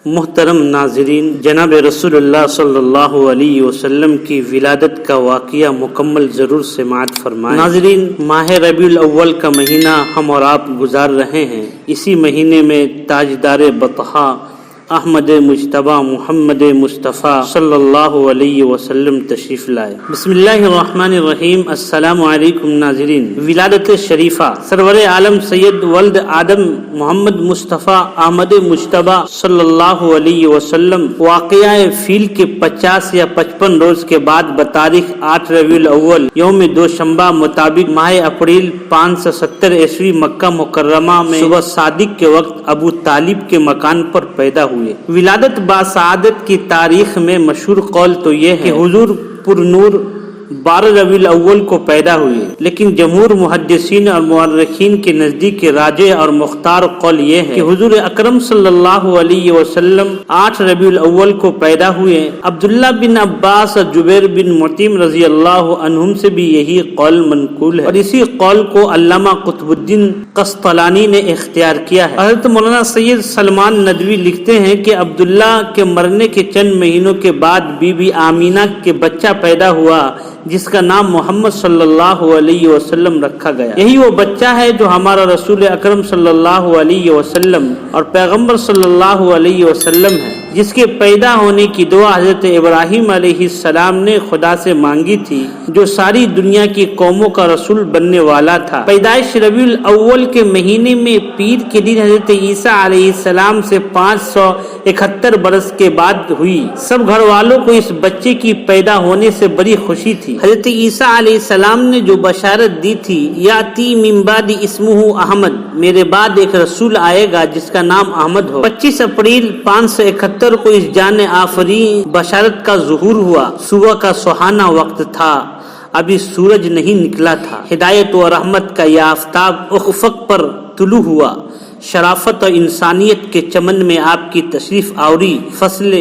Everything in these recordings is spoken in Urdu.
محترم ناظرین، جناب رسول اللہ صلی اللہ علیہ وسلم کی ولادت کا واقعہ مکمل ضرور سماعت فرمائیں۔ ناظرین، ماہ ربیع الاول کا مہینہ ہم اور آپ گزار رہے ہیں۔ اسی مہینے میں تاجدار بطحا احمد مجتبی محمد مصطفیٰ صلی اللہ علیہ وسلم تشریف لائے۔ بسم اللہ الرحمن الرحیم۔ السلام علیکم ناظرین، ولادت شریفہ سرور عالم سید ولد آدم محمد مصطفیٰ احمد مجتبی صلی اللہ علیہ وسلم واقعہ فیل کے 50 یا 55 روز کے بعد بتاریخ 8 ربیع الاول یوم دوشنبہ مطابق ماہ اپریل 570 عیسوی مکہ مکرمہ میں صبح صادق کے وقت ابو طالب کے مکان پر پیدا ہوئے۔ ولادت باسعادت کی تاریخ میں مشہور قول تو یہ ہے کہ حضور پر نور 12 ربیع الاول کو پیدا ہوئے، لیکن جمہور محدثین اور مورخین کے نزدیک راجح اور مختار قول یہ ہے کہ حضور اکرم صلی اللہ علیہ وسلم 8 ربیع الاول کو پیدا ہوئے۔ عبداللہ بن عباس اور جبیر بن مطعم رضی اللہ عنہم سے بھی یہی قول منقول ہے، اور اسی قول کو علامہ قطب الدین قسطلانی نے اختیار کیا ہے۔ حضرت مولانا سید سلمان ندوی لکھتے ہیں کہ عبداللہ کے مرنے کے چند مہینوں کے بعد بی بی آمینہ کے بچہ پیدا ہوا، جس کا نام محمد صلی اللہ علیہ وسلم رکھا گیا۔ یہی وہ بچہ ہے جو ہمارا رسول اکرم صلی اللہ علیہ وسلم اور پیغمبر صلی اللہ علیہ وسلم ہے، جس کے پیدا ہونے کی دعا حضرت ابراہیم علیہ السلام نے خدا سے مانگی تھی، جو ساری دنیا کی قوموں کا رسول بننے والا تھا۔ پیدائش ربیع الاول کے مہینے میں پیر کے دن حضرت عیسیٰ علیہ السلام سے 571 برس کے بعد ہوئی۔ سب گھر والوں کو اس بچے کی پیدا ہونے سے بڑی خوشی تھی۔ حضرت عیسیٰ علیہ السلام نے جو بشارت دی تھی، یاتی من بعد اسمہ احمد، میرے بعد ایک رسول آئے گا جس کا نام احمد ہو۔ 25 اپریل 571 کو اس جان آفرین بشارت کا ظہور ہوا۔ صبح کا سہانا وقت تھا، ابھی سورج نہیں نکلا تھا۔ ہدایت و رحمت کا یہ آفتاب افق پر طلوع ہوا۔ شرافت اور انسانیت کے چمن میں آپ کی تشریف آوری فصل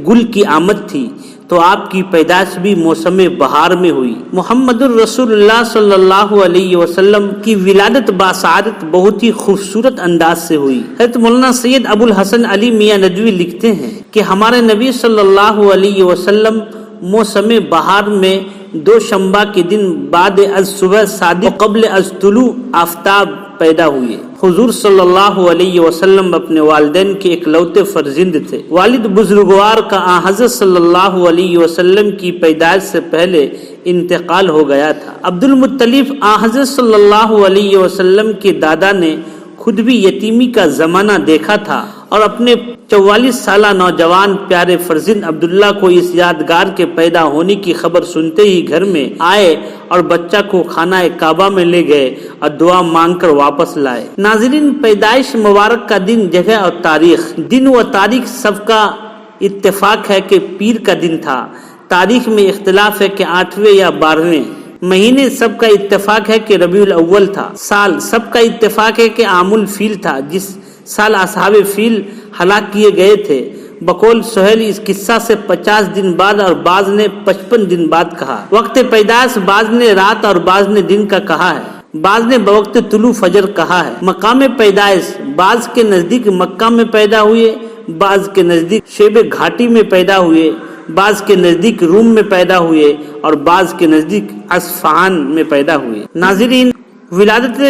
گل کی آمد تھی، تو آپ کی پیدائش بھی موسم بہار میں ہوئی۔ محمد الرسول اللہ صلی اللہ علیہ وسلم کی ولادت باسعادت بہت ہی خوبصورت انداز سے ہوئی۔ حضرت مولانا سید ابو الحسن علی میاں ندوی لکھتے ہیں کہ ہمارے نبی صلی اللہ علیہ وسلم موسم بہار میں دوشنبہ کے دن بعد از صبح صادق قبل از طلوع آفتاب پیدا ہوئے۔ حضور صلی اللہ علیہ وسلم اپنے والدین کے اکلوتے فرزند تھے۔ والد بزرگوار کا آن حضرت صلی اللہ علیہ وسلم کی پیدائش سے پہلے انتقال ہو گیا تھا۔ عبد المطلب آن حضرت صلی اللہ علیہ وسلم کے دادا نے خود بھی یتیمی کا زمانہ دیکھا تھا، اور اپنے 44 سالہ نوجوان پیارے فرزند عبداللہ کو اس یادگار کے پیدا ہونے کی خبر سنتے ہی گھر میں آئے اور بچہ کو خانہ کعبہ میں لے گئے اور دعا مانگ کر واپس لائے۔ ناظرین، پیدائش مبارک کا دن، جگہ اور تاریخ۔ دن و تاریخ سب کا اتفاق ہے کہ پیر کا دن تھا۔ تاریخ میں اختلاف ہے کہ 8ویں یا 12ویں۔ مہینے سب کا اتفاق ہے کہ ربیع الاول تھا۔ سال سب کا اتفاق ہے کہ عام الفیل تھا، جس سال اصحاب فیل ہلاک کیے گئے تھے۔ بقول سہیل اس قصہ سے 50 دن بعد اور بعض نے 55 دن بعد کہا۔ وقت پیدائش بعض نے رات اور بعض نے دن کا کہا ہے، بعض نے بوقت طلوع فجر کہا ہے۔ مقام پیدائش بعض کے نزدیک مکہ میں پیدا ہوئے، بعض کے نزدیک شیب گھاٹی میں پیدا ہوئے، بعض کے نزدیک روم میں پیدا ہوئے، اور بعض کے نزدیک اصفہان میں پیدا ہوئے۔ ناظرین، ولادت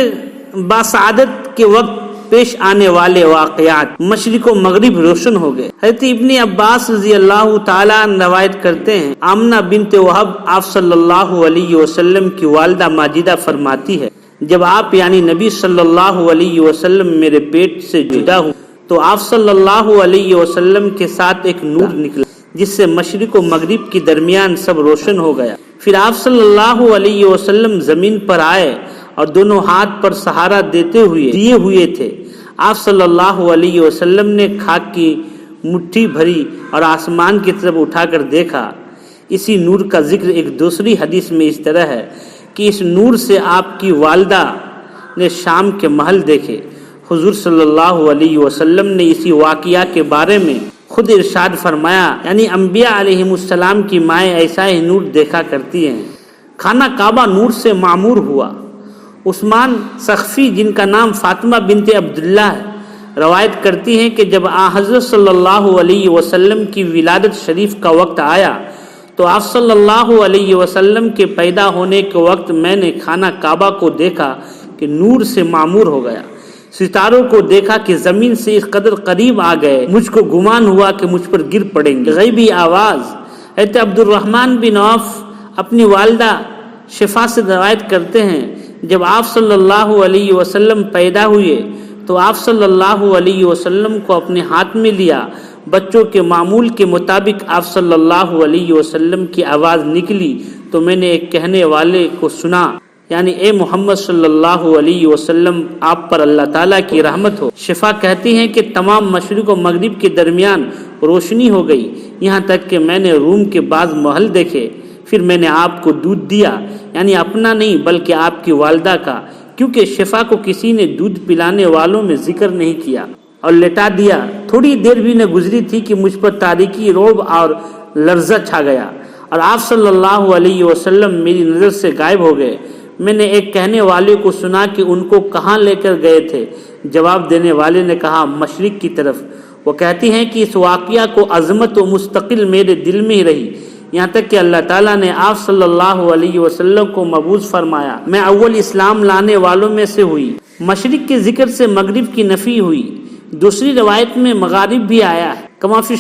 باسعادت کے وقت پیش آنے والے واقعات مشرق و مغرب روشن ہو گئے۔ حضرت ابن عباس رضی اللہ تعالیٰ روایت کرتے ہیں، آمنہ بنت وہب آپ صلی اللہ علیہ وسلم کی والدہ ماجدہ فرماتی ہے، جب آپ یعنی نبی صلی اللہ علیہ وسلم میرے پیٹ سے جدا ہوں تو آپ صلی اللہ علیہ وسلم کے ساتھ ایک نور نکلا، جس سے مشرق و مغرب کے درمیان سب روشن ہو گیا۔ پھر آپ صلی اللہ علیہ وسلم زمین پر آئے اور دونوں ہاتھ پر سہارا دیے ہوئے تھے۔ آپ صلی اللہ علیہ وسلم نے خاک کی مٹھی بھری اور آسمان کی طرف اٹھا کر دیکھا۔ اسی نور کا ذکر ایک دوسری حدیث میں اس طرح ہے کہ اس نور سے آپ کی والدہ نے شام کے محل دیکھے۔ حضور صلی اللہ علیہ وسلم نے اسی واقعہ کے بارے میں خود ارشاد فرمایا، یعنی انبیاء علیہ السلام کی مائیں ایسا ہی نور دیکھا کرتی ہیں۔ خانہ کعبہ نور سے معمور ہوا۔ عثمان سقفی، جن کا نام فاطمہ بنت عبداللہ ہے، روایت کرتی ہیں کہ جب حضرت صلی اللہ علیہ وسلم کی ولادت شریف کا وقت آیا تو آپ صلی اللہ علیہ وسلم کے پیدا ہونے کے وقت میں نے خانہ کعبہ کو دیکھا کہ نور سے معمور ہو گیا، ستاروں کو دیکھا کہ زمین سے اس قدر قریب آ گئے، مجھ کو گمان ہوا کہ مجھ پر گر پڑیں گے۔ غیبی آواز حضرت عبد الرحمن بن عوف اپنی والدہ شفا سے روایت کرتے ہیں، جب آپ صلی اللہ علیہ وسلم پیدا ہوئے تو آپ صلی اللہ علیہ وسلم کو اپنے ہاتھ میں لیا، بچوں کے معمول کے مطابق آپ صلی اللہ علیہ وسلم کی آواز نکلی تو میں نے ایک کہنے والے کو سنا، یعنی اے محمد صلی اللہ علیہ وسلم آپ پر اللہ تعالیٰ کی رحمت ہو۔ شفا کہتی ہیں کہ تمام مشرق و مغرب کے درمیان روشنی ہو گئی، یہاں تک کہ میں نے روم کے بعض محل دیکھے، پھر میں نے آپ کو دودھ دیا، یعنی اپنا نہیں بلکہ آپ کی والدہ کا، کیونکہ شفا کو کسی نے دودھ پلانے والوں میں ذکر نہیں کیا، اور لٹا دیا۔ تھوڑی دیر بھی نہ گزری تھی کہ مجھ پر تاریکی، رعب اور لرزہ چھا گیا، اور آپ صلی اللہ علیہ وسلم میری نظر سے غائب ہو گئے۔ میں نے ایک کہنے والے کو سنا کہ ان کو کہاں لے کر گئے تھے؟ جواب دینے والے نے کہا مشرق کی طرف۔ وہ کہتی ہیں کہ اس واقعہ کو عظمت و مستقل میرے دل میں ہی رہی، یہاں تک کہ اللہ تعالیٰ نے آپ صلی اللہ علیہ وسلم کو مبعوث فرمایا۔ میں اول اسلام لانے والوں میں سے ہوئی۔ مشرق کے ذکر سے مغرب کی نفی ہوئی۔ دوسری روایت میں مغارب بھی آیا ہے، کما فی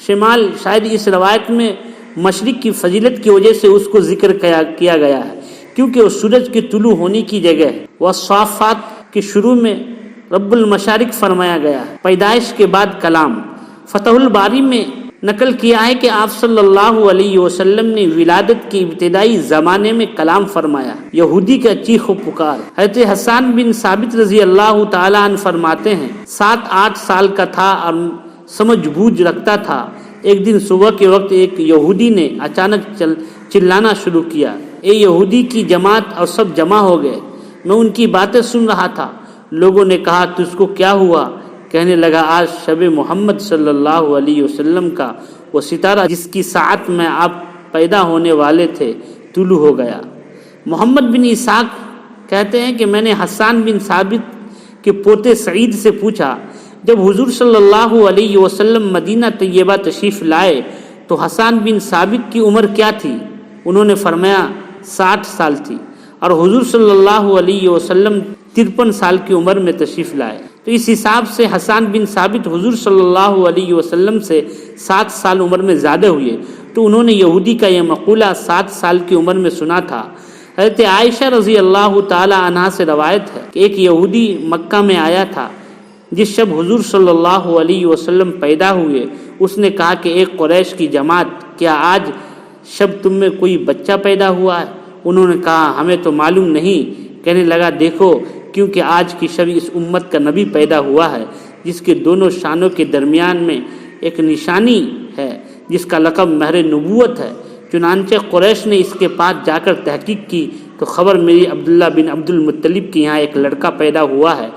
شمال، شاید اس روایت میں مشرق کی فضیلت کی وجہ سے اس کو ذکر کیا گیا ہے، کیونکہ وہ سورج کے طلوع ہونے کی جگہ ہے۔ والصافات کے شروع میں رب المشارق فرمایا گیا ہے۔ پیدائش کے بعد کلام۔ فتح الباری میں نقل کیا ہے کہ آپ صلی اللہ علیہ وسلم نے ولادت کے ابتدائی زمانے میں کلام فرمایا۔ یہودی کا چیخ و پکار۔ حضرت حسان بن ثابت رضی اللہ تعالیٰ عنہ فرماتے ہیں 7-8 سال کا تھا اور سمجھ بوجھ رکھتا تھا۔ ایک دن صبح کے وقت ایک یہودی نے اچانک چلانا شروع کیا، اے یہودی کی جماعت، اور سب جمع ہو گئے۔ میں ان کی باتیں سن رہا تھا۔ لوگوں نے کہا تجھ کو کیا ہوا؟ کہنے لگا آج شب محمد صلی اللہ علیہ وسلم کا وہ ستارہ جس کی ساعت میں آپ پیدا ہونے والے تھے طلوع ہو گیا۔ محمد بن اسحاق کہتے ہیں کہ میں نے حسان بن ثابت کے پوتے سعید سے پوچھا، جب حضور صلی اللہ علیہ وسلم مدینہ طیبہ تشریف لائے تو حسان بن ثابت کی عمر کیا تھی؟ انہوں نے فرمایا 60 سال تھی، اور حضور صلی اللہ علیہ وسلم 53 سال کی عمر میں تشریف لائے۔ تو اس حساب سے حسان بن ثابت حضور صلی اللہ علیہ وسلم سے 7 سال عمر میں زیادہ ہوئے۔ تو انہوں نے یہودی کا یہ مقولہ 7 سال کی عمر میں سنا تھا۔ حضرت عائشہ رضی اللہ تعالی عنہا سے روایت ہے کہ ایک یہودی مکہ میں آیا تھا جس شب حضور صلی اللہ علیہ وسلم پیدا ہوئے۔ اس نے کہا کہ ایک قریش کی جماعت، کیا آج شب تم میں کوئی بچہ پیدا ہوا ہے؟ انہوں نے کہا ہمیں تو معلوم نہیں۔ کہنے لگا دیکھو، کیونکہ آج کی شب اس امت کا نبی پیدا ہوا ہے جس کے دونوں شانوں کے درمیان میں ایک نشانی ہے جس کا لقب مہر نبوت ہے۔ چنانچہ قریش نے اس کے پاس جا کر تحقیق کی تو خبر میری عبداللہ بن عبد المطلب کے یہاں ایک لڑکا پیدا ہوا ہے۔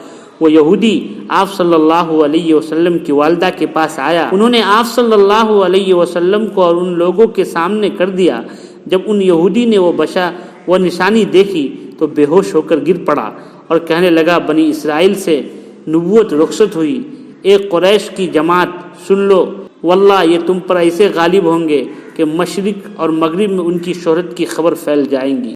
وہ یہودی آپ صلی اللہ علیہ وسلم کی والدہ کے پاس آیا۔ انہوں نے آپ صلی اللہ علیہ وسلم کو اور ان لوگوں کے سامنے کر دیا۔ جب ان یہودی نے وہ نشانی دیکھی تو بے ہوش ہو کر گر پڑا اور کہنے لگا بنی اسرائیل سے نبوت رخصت ہوئی۔ ایک قریش کی جماعت سن لو، واللہ یہ تم پر ایسے غالب ہوں گے کہ مشرق اور مغرب میں ان کی شہرت کی خبر پھیل جائیں گی۔